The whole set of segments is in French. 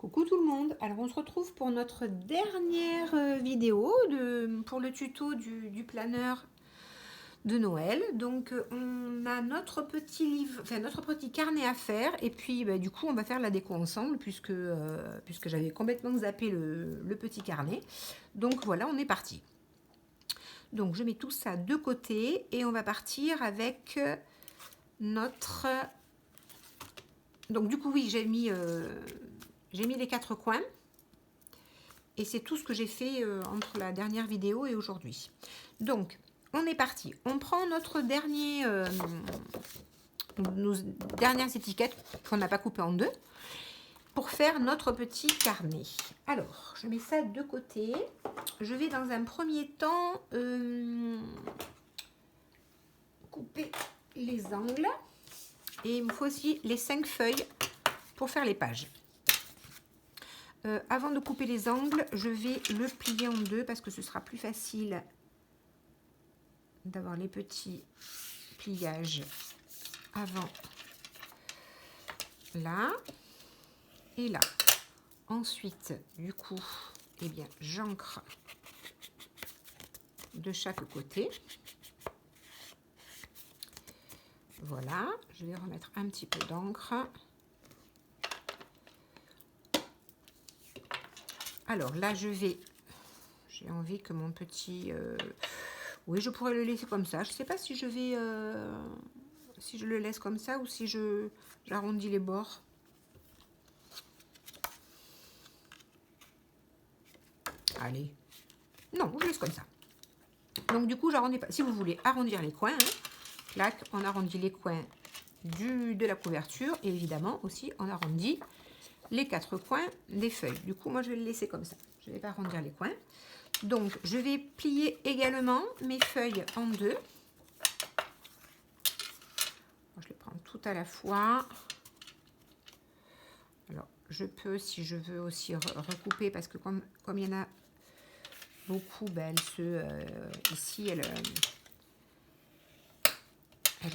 Coucou tout le monde, alors on se retrouve pour notre dernière vidéo pour le tuto du planeur de Noël. Donc on a notre petit livre, enfin notre petit carnet à faire et puis du coup on va faire la déco ensemble puisque j'avais complètement zappé le petit carnet. Donc voilà, on est parti. Donc je mets tout ça de côté et on va partir avec notre... Donc du coup oui, j'ai mis les 4 coins. Et c'est tout ce que j'ai fait entre la dernière vidéo et aujourd'hui. Donc, on est parti. On prend nos dernières étiquettes qu'on n'a pas coupées en deux pour faire notre petit carnet. Alors, je mets ça de côté. Je vais dans un premier temps couper les angles. Et il me faut aussi les 5 feuilles pour faire les pages. Avant de couper les angles, je vais le plier en deux parce que ce sera plus facile d'avoir les petits pliages avant là et là. Ensuite, du coup, eh bien, j'ancre de chaque côté. Voilà, je vais remettre un petit peu d'encre. Alors là, j'ai envie que mon petit... oui, je pourrais le laisser comme ça. Je ne sais pas si je vais... si je le laisse comme ça ou si j'arrondis les bords. Allez. Non, je laisse comme ça. Donc du coup, j'arrondis pas. Si vous voulez arrondir les coins, hein, clac, on arrondit les coins de la couverture. Et évidemment, aussi, on arrondit les 4 coins des feuilles. Du coup, moi, je vais le laisser comme ça. Je ne vais pas arrondir les coins. Donc, je vais plier également mes feuilles en deux. Je les prends tout à la fois. Alors, je peux, si je veux, aussi recouper parce que comme il y en a beaucoup, ben, ici, elles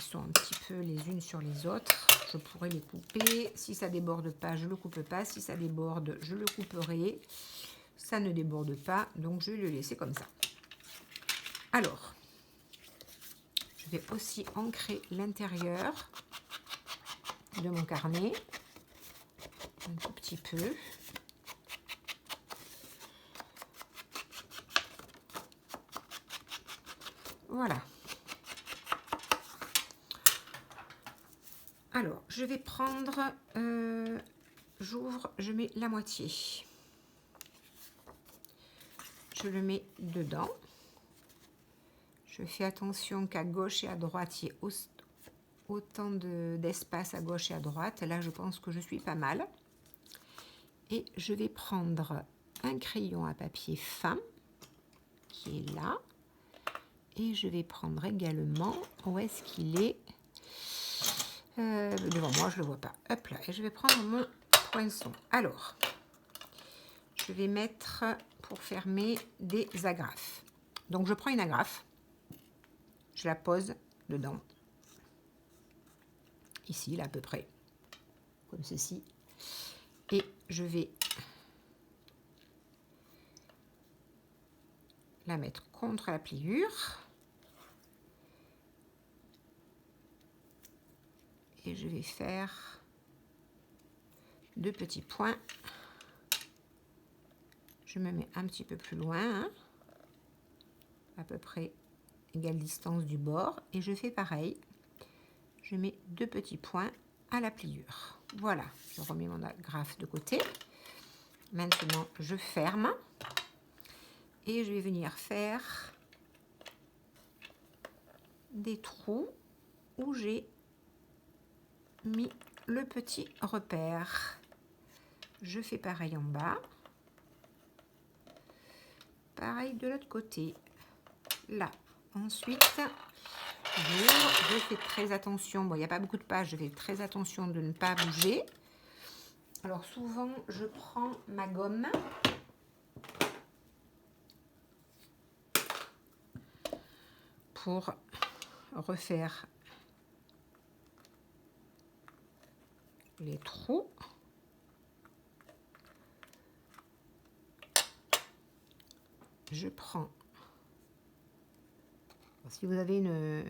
sont un petit peu les unes sur les autres. Je pourrais les couper. Si ça déborde pas, je le coupe pas. Si ça déborde, je le couperai. Ça ne déborde pas, donc je vais le laisser comme ça. Alors, je vais aussi ancrer l'intérieur de mon carnet. Un tout petit peu. Voilà. Alors, je vais prendre, j'ouvre, je mets la moitié. Je le mets dedans. Je fais attention qu'à gauche et à droite, il y ait autant d'espace à gauche et à droite. Là, je pense que je suis pas mal. Et je vais prendre un crayon à papier fin qui est là. Et je vais prendre également, où est-ce qu'il est, devant moi, je ne le vois pas. Hop là, et je vais prendre mon poinçon. Alors, je vais mettre, pour fermer, des agrafes. Donc, je prends une agrafe, je la pose dedans, ici, là, à peu près, comme ceci. Et je vais la mettre contre la pliure. Et je vais faire 2 petits points. Je me mets un petit peu plus loin, hein, à peu près égale distance du bord. Et je fais pareil. Je mets 2 petits points à la pliure. Voilà, je remets mon agrafe de côté. Maintenant, je ferme. Et je vais venir faire des trous où j'ai mis le petit repère. Je fais pareil en bas. Pareil de l'autre côté. Là. Ensuite, je fais très attention. Bon, il n'y a pas beaucoup de pages. Je fais très attention de ne pas bouger. Alors, souvent, je prends ma gomme. Pour refaire les trous. je prends, si vous avez une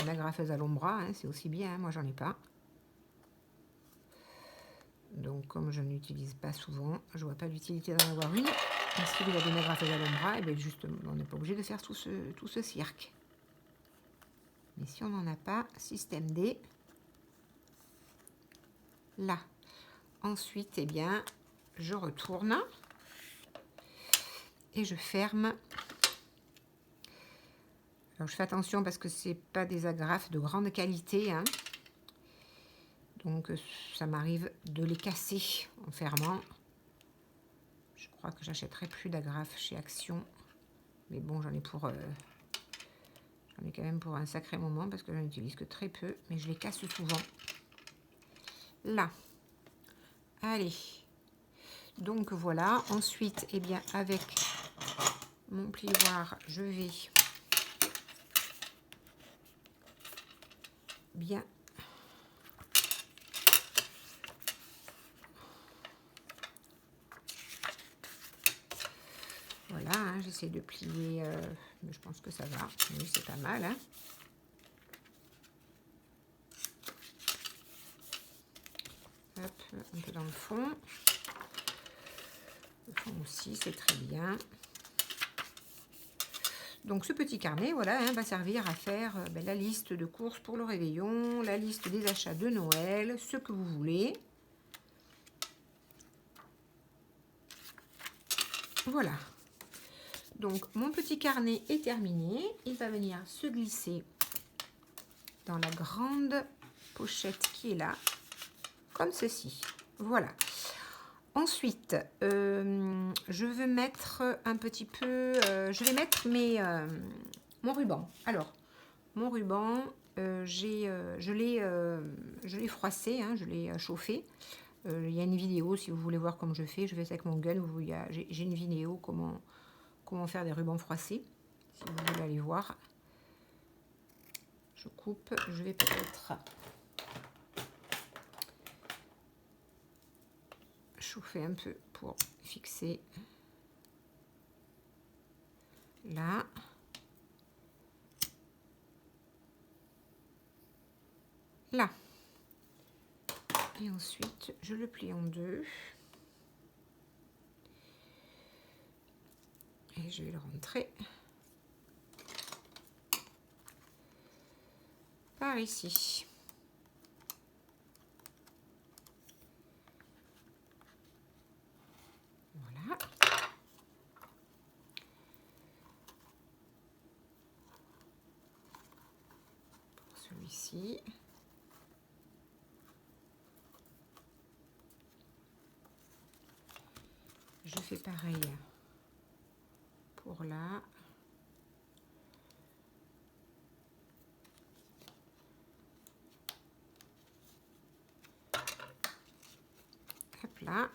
agrafeuse à l'ombre, hein, c'est aussi bien, hein, moi j'en ai pas. Donc comme je n'utilise pas souvent, je vois pas l'utilité d'en avoir une. Et si vous avez une agrafeuse à l'ombre, et bien justement, on n'est pas obligé de faire tout ce cirque. Mais si on n'en a pas, système D, là. Ensuite, eh bien, je retourne et je ferme. Alors, je fais attention parce que c'est pas des agrafes de grande qualité, hein. Donc, ça m'arrive de les casser en fermant. Je crois que j'achèterai plus d'agrafes chez Action. Mais bon, j'en ai quand même pour un sacré moment parce que je n'en utilise que très peu. Mais je les casse souvent. Là. Allez. Donc voilà. Ensuite, eh bien, avec mon plioir, je vais bien voilà, hein, j'essaie de plier, mais je pense que ça va. Oui, c'est pas mal, hein. Hop, un peu dans le fond. Le fond aussi, c'est très bien. Donc ce petit carnet, voilà, hein, va servir à faire la liste de courses pour le réveillon, la liste des achats de Noël, ce que vous voulez. Voilà. Donc mon petit carnet est terminé. Il va venir se glisser dans la grande pochette qui est là, comme ceci. Voilà. Ensuite, je veux mettre un petit peu... je vais mettre mon ruban. Alors, mon ruban, je l'ai froissé, hein, je l'ai chauffé. Il y a une vidéo, si vous voulez voir comme je fais. Je fais ça avec mon gun. J'ai une vidéo comment faire des rubans froissés. Si vous voulez aller voir. Je coupe. Je vais peut-être chauffer un peu pour fixer là. Là. Et ensuite, je le plie en deux. Et je vais le rentrer par ici. Voilà. Pour celui-ci. Je fais pareil pour là. Hop là.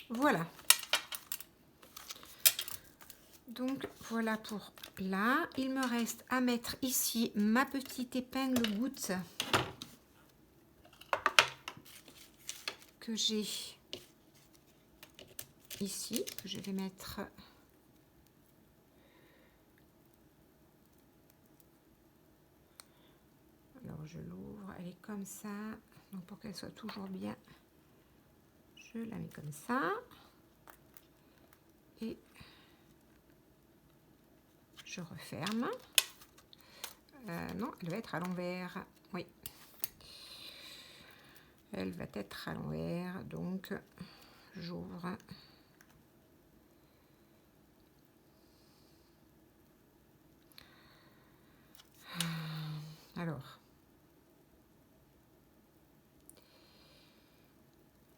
Voilà. Donc voilà pour là. Il me reste à mettre ici ma petite épingle goutte que j'ai ici, que je vais mettre alors je l'ouvre, elle est comme ça, donc pour qu'elle soit toujours bien, je la mets comme ça et je referme. Non, elle va être à l'envers, oui, elle va être à l'envers, donc j'ouvre. Alors,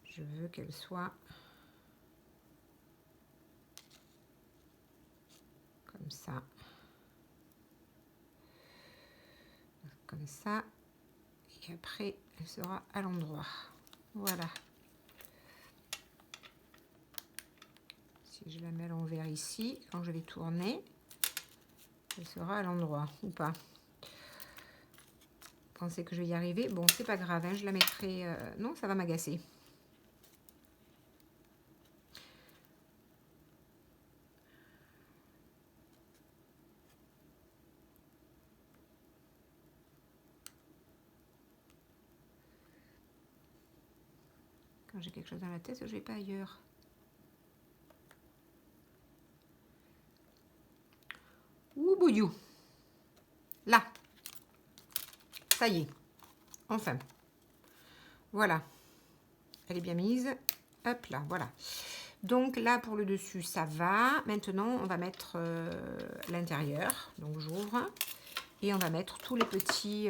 je veux qu'elle soit comme ça, Et après, elle sera à l'endroit. Voilà. Si je la mets à l'envers ici, quand je vais tourner, elle sera à l'endroit ou pas. Vous pensez que je vais y arriver? Bon, c'est pas grave, hein, je la mettrai... Non, ça va m'agacer. Quand j'ai quelque chose dans la tête, je vais pas ailleurs. Ouh, bouillou. Là. Ça y est. Enfin. Voilà. Elle est bien mise. Hop là, voilà. Donc là, pour le dessus, ça va. Maintenant, on va mettre l'intérieur. Donc j'ouvre. Et on va mettre tous les petites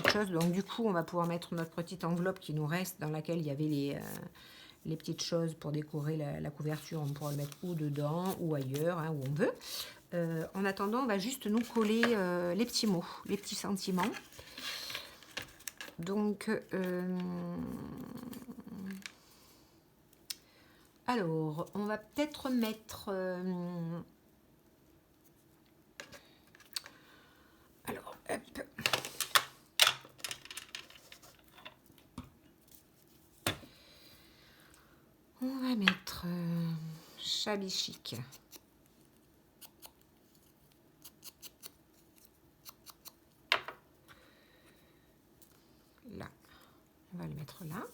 choses. Donc du coup, on va pouvoir mettre notre petite enveloppe qui nous reste, dans laquelle il y avait les petites choses pour décorer la couverture. On pourra le mettre ou dedans ou ailleurs, hein, où on veut. En attendant, on va juste nous coller les petits mots, les petits sentiments. Donc, alors, on va peut-être mettre... alors, hop. On va mettre shabby chic. Là, on va le mettre là.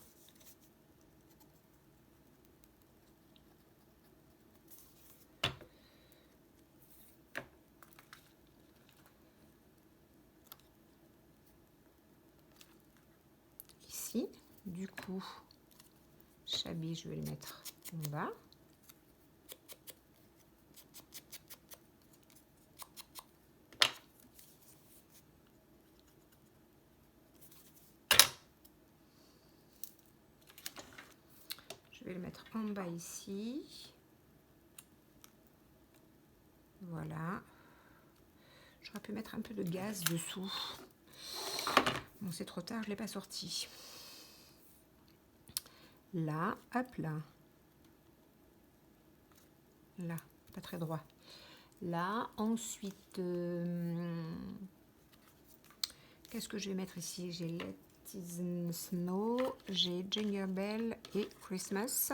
Ici, du coup, shabby, je vais le mettre en bas. Je vais le mettre en bas ici. Voilà. J'aurais pu mettre un peu de gaz dessous. Bon, c'est trop tard, je ne l'ai pas sorti. Là, hop là. Là, pas très droit. Là, ensuite, qu'est-ce que je vais mettre ici? J'ai Let It Snow, j'ai Jingle Bell et Christmas.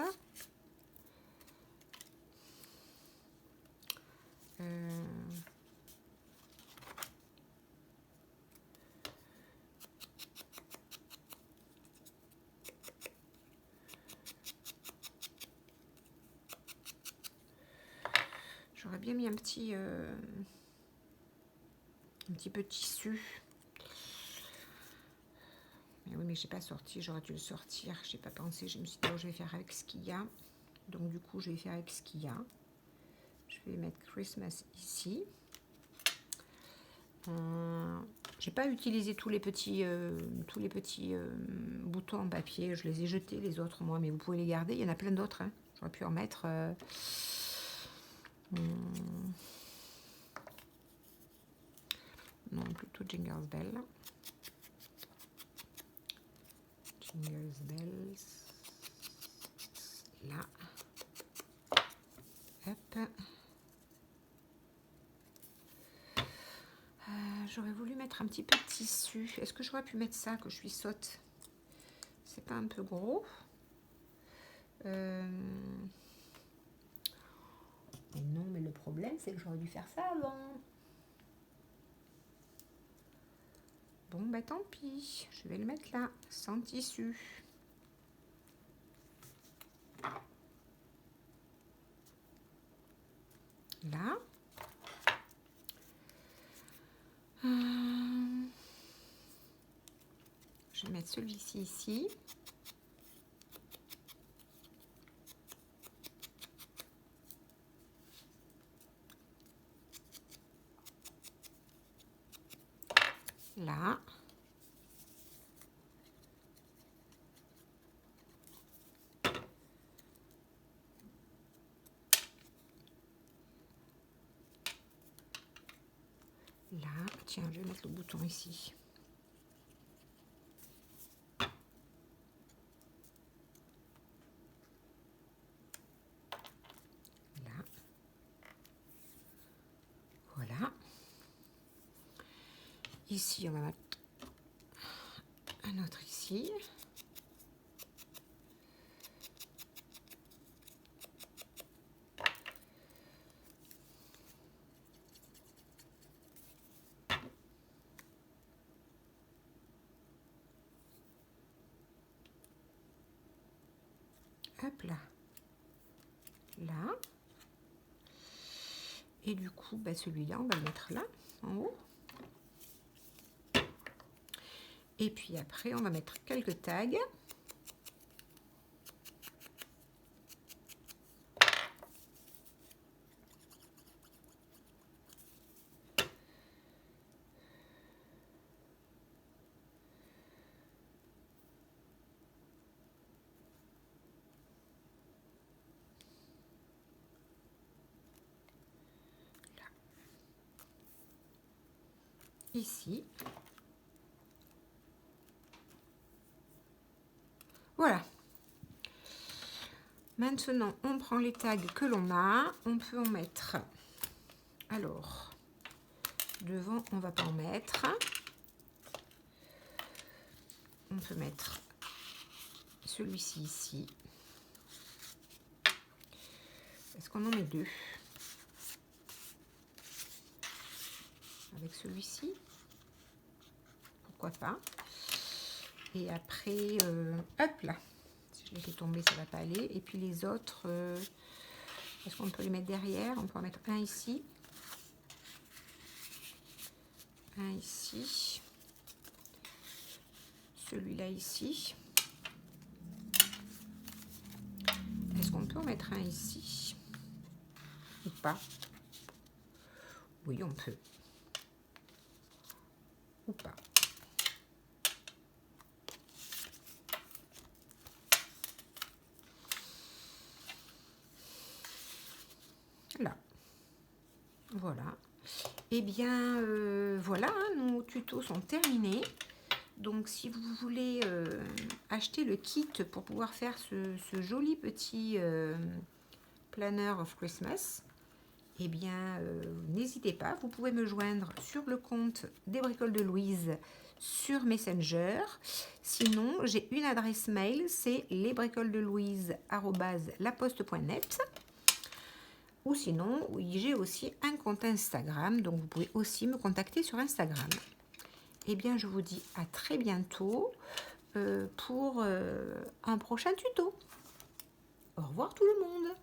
J'aurais bien mis un petit peu de tissu. Mais oui, mais j'ai pas sorti, j'aurais dû le sortir. J'ai pas pensé, je me suis dit, oh, je vais faire avec ce qu'il y a. Donc du coup, je vais faire avec ce qu'il y a. Je vais mettre Christmas ici. J'ai pas utilisé tous les petits boutons en papier. Je les ai jetés, les autres, moi, mais vous pouvez les garder. Il y en a plein d'autres. Hein. J'aurais pu en mettre... non, plutôt Jingle Bell. Jingle Bells. Là. Hop. J'aurais voulu mettre un petit peu de tissu. Est-ce que j'aurais pu mettre ça, que je suis sotte? C'est pas un peu gros? Mais non, mais le problème, c'est que j'aurais dû faire ça avant. Bon, bah tant pis. Je vais le mettre là, sans tissu. Là. Je vais mettre celui-ci ici. Là. Là. Tiens, je vais mettre le bouton ici. Ici, on va mettre un autre ici. Hop là. Là. Et du coup, bah, celui-là, on va le mettre là, en haut. Et puis après, on va mettre quelques tags. Ici. Voilà. Maintenant, on prend les tags que l'on a. On peut en mettre. Alors, devant, on va pas en mettre. On peut mettre celui-ci ici. Est-ce qu'on en met deux? Avec celui-ci? Pourquoi pas? Et après, hop là. Si je les fais tomber, ça va pas aller. Et puis les autres, est-ce qu'on peut les mettre derrière? On peut en mettre un ici. Un ici. Celui-là ici. Est-ce qu'on peut en mettre un ici? Ou pas? Oui, on peut. Ou pas. Là. Voilà. Et bien, voilà, hein, nos tutos sont terminés. Donc, si vous voulez acheter le kit pour pouvoir faire ce joli petit planner of Christmas, eh bien, n'hésitez pas. Vous pouvez me joindre sur le compte des Bricoles de Louise sur Messenger. Sinon, j'ai une adresse mail, c'est lesbricolesdelouise@laposte.net. Ou sinon, oui, j'ai aussi un compte Instagram, donc vous pouvez aussi me contacter sur Instagram. Eh bien, je vous dis à très bientôt pour un prochain tuto. Au revoir tout le monde.